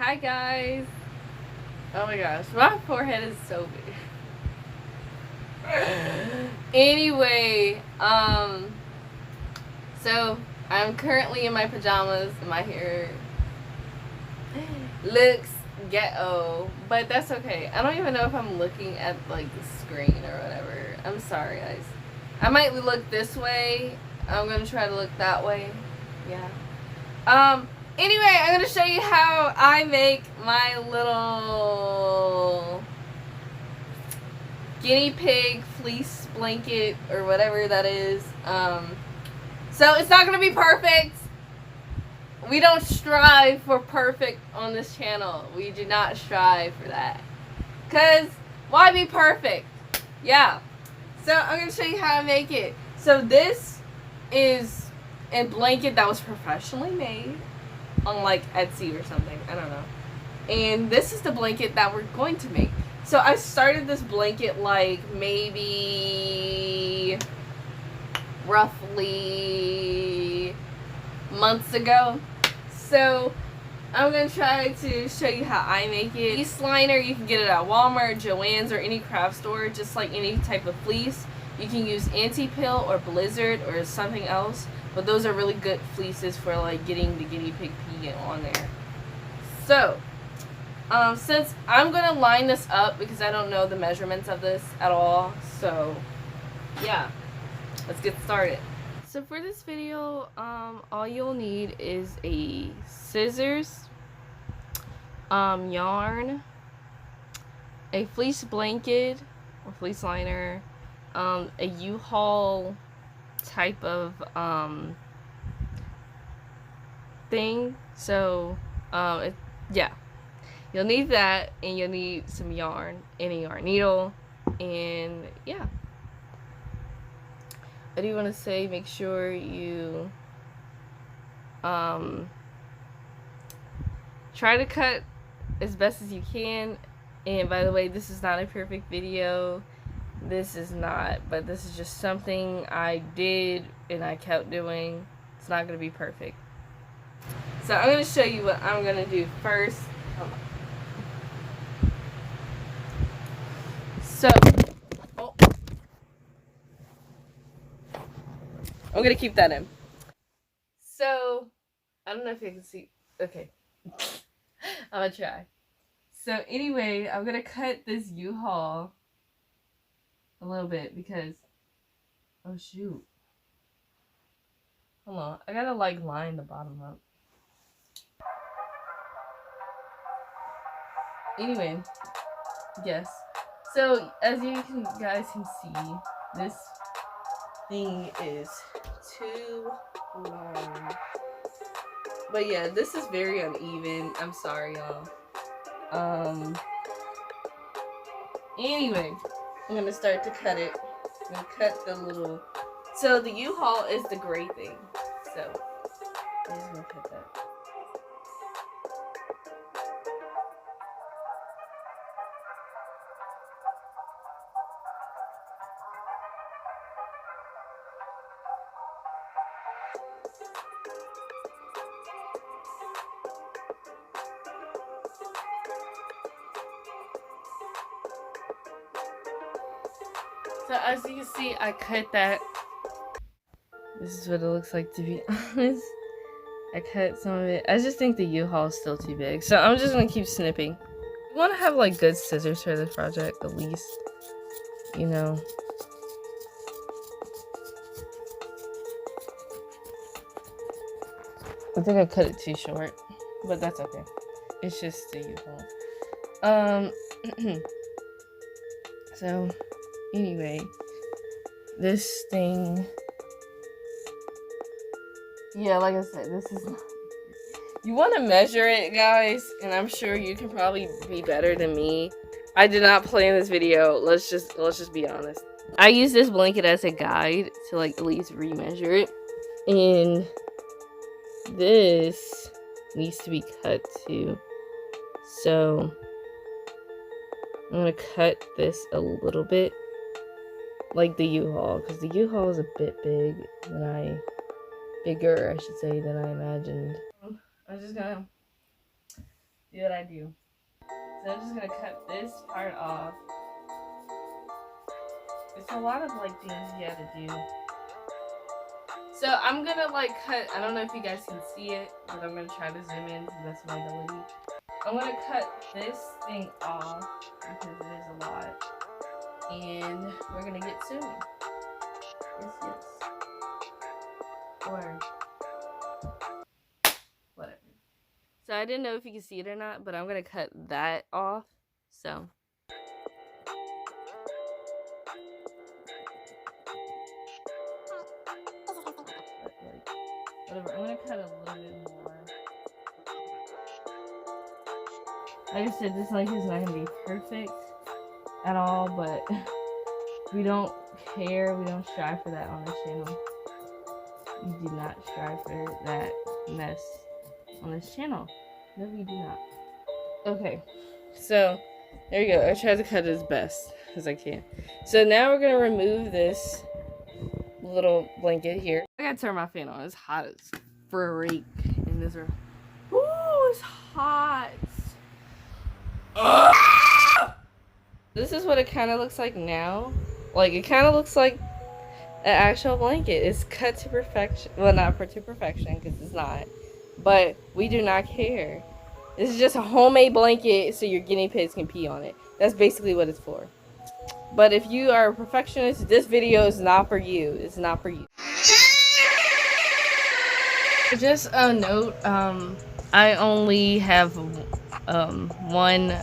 Hi guys. Oh my gosh, my forehead is so big. Anyway, so I'm currently in my pajamas and my hair looks ghetto, but that's okay. I don't even know if I'm looking at like the screen or whatever. I'm sorry guys. I might look this way. I'm gonna try to look that way. Yeah. Anyway, I'm gonna show you how I make my little guinea pig fleece blanket or whatever that is. So it's not gonna be perfect. We don't strive for perfect on this channel. We do not strive for that. Cause why be perfect? Yeah. So I'm gonna show you how I make it. So this is a blanket that was professionally made on like Etsy or something. I don't know. And this is the blanket that we're going to make. So I started this blanket like maybe roughly months ago. So I'm going to try to show you how I make it. Fleece liner, you can get it at Walmart, Joann's, or any craft store, just like any type of fleece. You can use Anti-Pill or Blizzard or something else, but those are really good fleeces for like getting the guinea pig pee on there. So, since I'm going to line this up because I don't know the measurements of this at all, so yeah, let's get started. So for this video, all you'll need is a scissors, yarn, a fleece blanket or fleece liner, a U-Haul type of thing. So yeah, you'll need that, and you'll need some yarn and a yarn needle, and yeah. I do want to say, make sure you try to cut as best as you can. And by the way, this is not a perfect video. This is not, but this is just something I did and I kept doing. It's not going to be perfect. So I'm going to show you what I'm going to do first. So, I'm going to keep that in. So, I don't know if you can see. Okay. I'm going to try. So anyway, I'm going to cut this U-Haul a little bit because, oh shoot. Hold on. I got to like line the bottom up. Anyway, yes. So as you guys can see, this thing is too long. But yeah, this is very uneven. I'm sorry, y'all. Anyway, I'm gonna start to cut it. I'm gonna cut the little. So the U-Haul is the gray thing. So I'm just gonna cut that. So as you can see, I cut that. This is what it looks like, to be honest. I cut some of it. I just think the U-Haul is still too big. So I'm just gonna keep snipping. You wanna have like good scissors for this project, at least. You know. I think I cut it too short. But that's okay. It's just the U-Haul. So anyway, this thing, yeah, like I said, this is not, you want to measure it, guys, and I'm sure you can probably be better than me. I did not plan this video. Let's just be honest. I use this blanket as a guide to like at least remeasure it, and this needs to be cut too. So I'm gonna cut this a little bit, like the U-Haul, because the U-Haul is a bit bigger, I should say, than I imagined. I'm just gonna do what I do. So I'm just gonna cut this part off. It's a lot of like things you have to do. So I'm gonna like cut, I don't know if you guys can see it, but I'm gonna try to zoom in to the best of my ability. I'm gonna cut this thing off because it is a lot. And we're gonna get sewing. Yes, yes. Or whatever. So I didn't know if you can see it or not, but I'm gonna cut that off. So whatever, I'm gonna cut a little bit more. Like I said, this length is not gonna be perfect at all, but we don't care, we don't strive for that on this channel. We do not strive for that mess on this channel. No, we do not. Okay, so there you go. I tried to cut it as best as I can. So now we're gonna remove this little blanket here. I gotta turn my fan on. It's hot as freak in this room. Ooh, it's hot. This is what it kind of looks like now. Like, it kind of looks like an actual blanket. It's cut to perfection. Well, not to perfection, because it's not. But we do not care. This is just a homemade blanket so your guinea pigs can pee on it. That's basically what it's for. But if you are a perfectionist, this video is not for you. It's not for you. Just a note, I only have one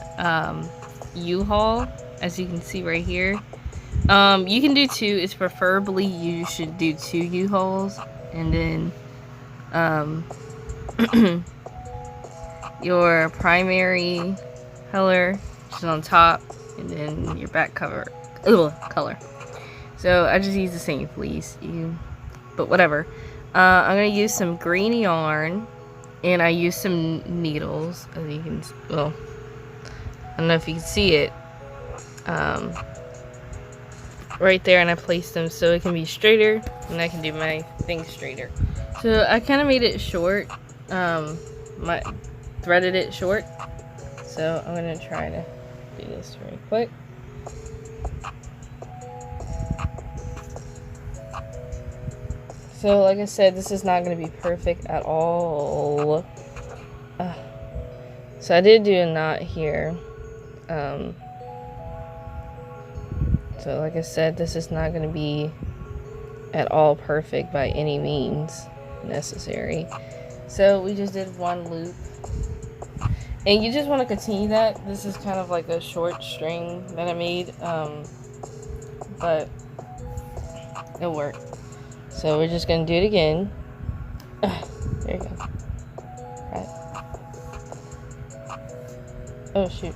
U-Haul, as you can see right here. You can do two. It's preferably you should do 2 U-Hauls, and then your primary color is on top, and then your back color. So I just use the same fleece, but whatever. I'm gonna use some green yarn, and I use some needles, as you can. Well, I don't know if you can see it. Right there, and I placed them so it can be straighter, and I can do my thing straighter. So I kind of made it short. Threaded it short. So I'm gonna try to do this really quick. So like I said, this is not gonna be perfect at all. So I did do a knot here. So like I said, this is not gonna be at all perfect by any means necessary. So we just did 1 loop. And you just want to continue that. This is kind of like a short string that I made, but it'll work. So we're just going to do it again. There you go. Right. Oh, shoot.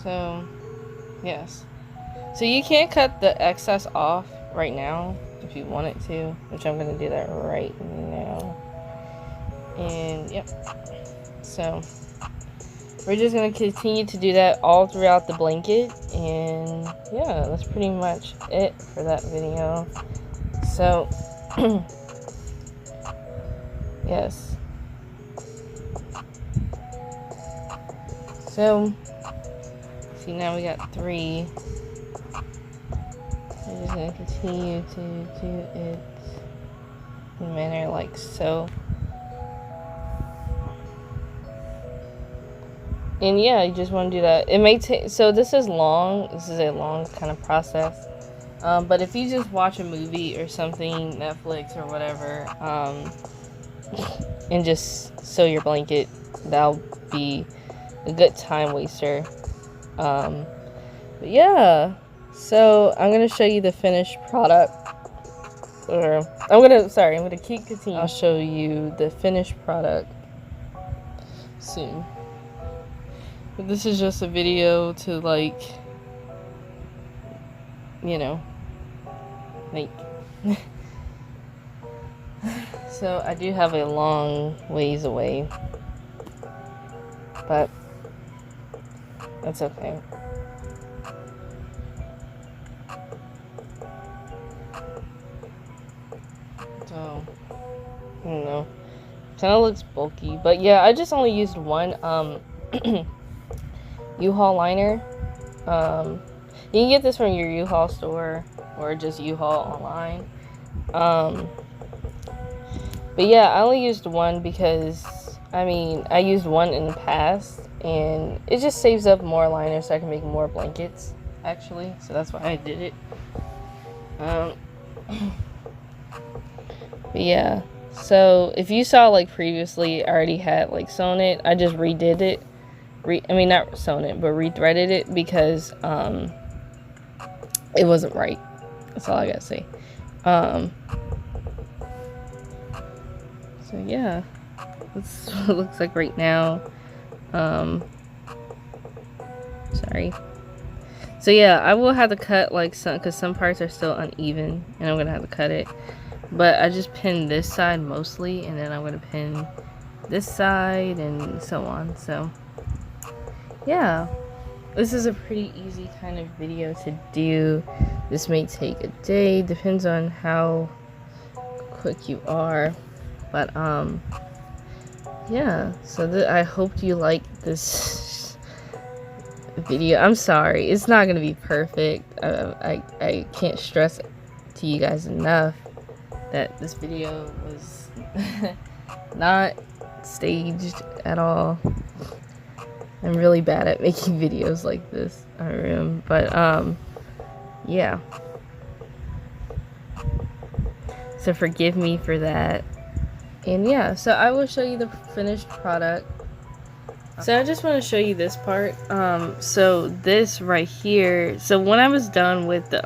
So, yes. So you can't cut the excess off right now if you wanted to, which I'm going to do that right now. And yep. So we're just going to continue to do that all throughout the blanket. And yeah, that's pretty much it for that video. So yes. So see, now we got 3. I'm just going to continue to do it in a manner like so. And yeah, you just want to do that. It may take, so this is long. This is a long kind of process. But if you just watch a movie or something, Netflix or whatever, and just sew your blanket, that'll be a good time waster. But yeah. So I'm gonna show you the finished product, or I'm gonna keep continuing. I'll show you the finished product soon. But this is just a video to, like, you know, make. So I do have a long ways away, but that's okay. So, I don't know. Kind of looks bulky. But yeah, I just only used one U-Haul liner. You can get this from your U-Haul store or just U-Haul online. But yeah, I only used one because, I mean, I used one in the past, and it just saves up more liners so I can make more blankets, actually. So that's why I did it. But yeah, so if you saw, like, previously, I already had, like, sewn it. I just redid it. I mean, not sewn it, but rethreaded it because, it wasn't right. That's all I gotta say. So yeah, that's what it looks like right now. Sorry. So yeah, I will have to cut like some, because some parts are still uneven, and I'm gonna have to cut it. But I just pinned this side mostly, and then I'm gonna pin this side and so on. So yeah, this is a pretty easy kind of video to do. This may take a day, depends on how quick you are. But yeah, so I hope you like this video. I'm sorry, it's not gonna be perfect. I can't stress to you guys enough that this video was not staged at all. I'm really bad at making videos like this. I am, but yeah. So forgive me for that. And yeah, so I will show you the finished product. So I just want to show you this part. So this right here. So when I was done with the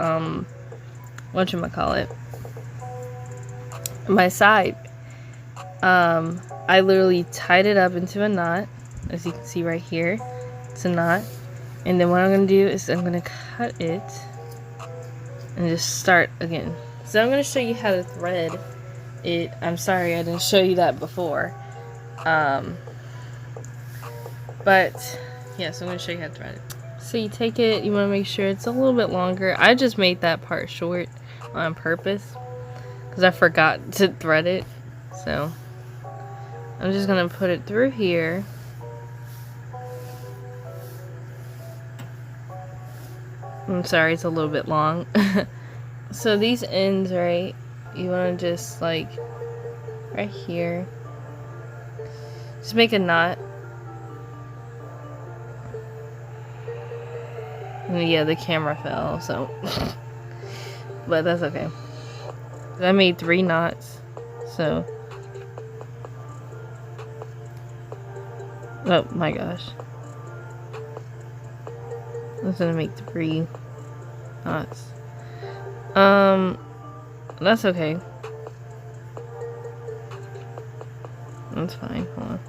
whatchamacallit, my side, I literally tied it up into a knot, as you can see right here. It's a knot. And then what I'm gonna do is I'm gonna cut it and just start again. So I'm gonna show you how to thread it. I'm sorry I didn't show you that before. But yeah, so I'm gonna show you how to thread it. So you take it, you want to make sure it's a little bit longer. I just made that part short on purpose because I forgot to thread it. So I'm just gonna put it through here. I'm sorry, it's a little bit long. So these ends, right, you want to just like right here, just make a knot. And yeah, the camera fell, so but that's okay. I made 3 knots, so oh my gosh, I was gonna make 3 knots. That's okay. That's fine. Hold on.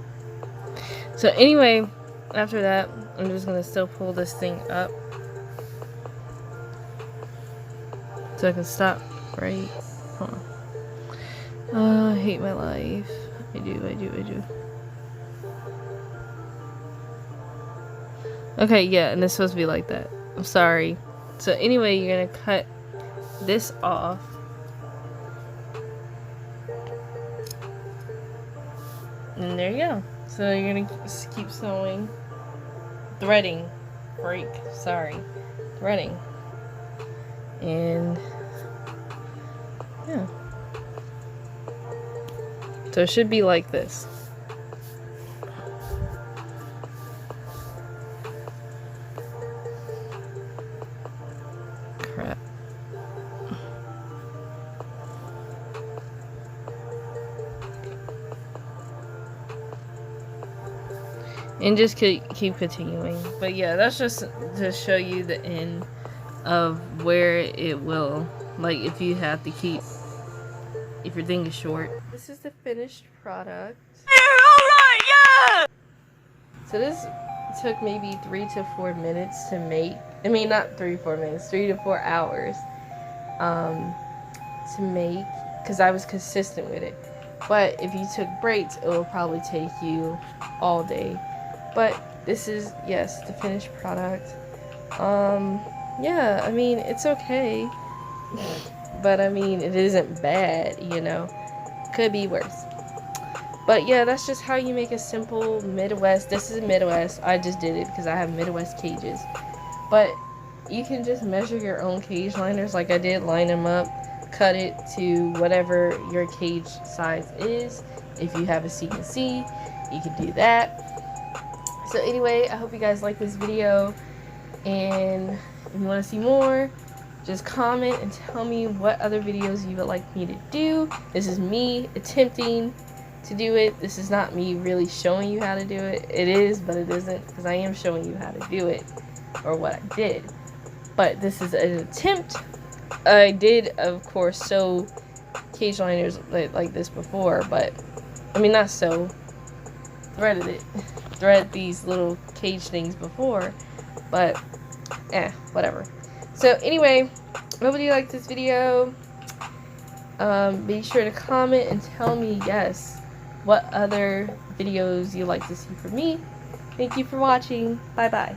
So anyway, after that, I'm just gonna still pull this thing up so I can stop right. Hold on. Oh, I hate my life. I do. Okay, yeah, and it's supposed to be like that. I'm sorry. So anyway, you're gonna cut this off. And there you go. So you're gonna just keep sewing. Threading. Threading. And yeah. So it should be like this. Crap. And just keep continuing. But yeah, that's just to show you the end of where it will, like, if you have to keep, if your thing is short. This is the finished product. Alright, yeah! So this took maybe 3 to 4 minutes to make. I mean, not 3 to 4 minutes, 3 to 4 hours to make, because I was consistent with it. But if you took breaks, it will probably take you all day. But this is, yes, the finished product. Yeah, I mean, it's okay. but I mean, it isn't bad, you know. Could be worse. But yeah, that's just how you make a simple Midwest. This is Midwest. I just did it because I have Midwest cages. But you can just measure your own cage liners like I did. Line them up, cut it to whatever your cage size is. If you have a CNC, you can do that. So anyway, I hope you guys like this video. And if you want to see more, just comment and tell me what other videos you would like me to do. This is me attempting to do it. This is not me really showing you how to do it. It is, but it isn't, because I am showing you how to do it, or what I did. But this is an attempt. I did, of course, sew cage liners like this before, but I mean, not sew, thread these little cage things before, but whatever. So anyway, I hope you liked this video. Be sure to comment and tell me, yes, what other videos you like to see from me. Thank you for watching. Bye bye.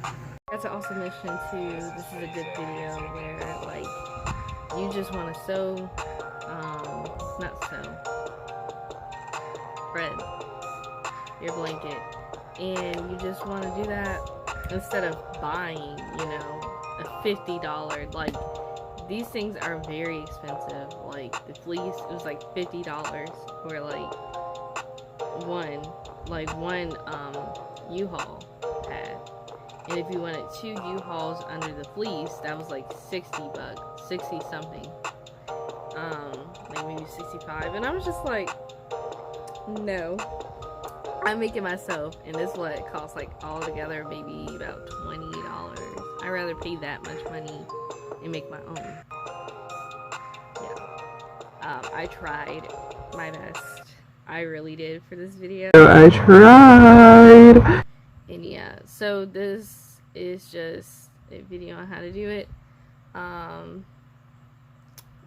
That's an awesome mission too. This is a good video where like you just want to sew, thread your blanket, and you just want to do that instead of buying, you know, a $50, like, these things are very expensive. Like the fleece, it was like $50 for one U-Haul pad. And if you wanted 2 U-Hauls under the fleece, that was like $60, 60 something. Like maybe 65. And I was just like, no. I make it myself, and this is what it costs, like, all together, maybe about $20. I'd rather pay that much money and make my own. Yeah. I tried my best. I really did for this video. I tried. And yeah, so this is just a video on how to do it. And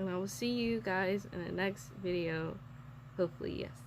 I will see you guys in the next video. Hopefully, yes.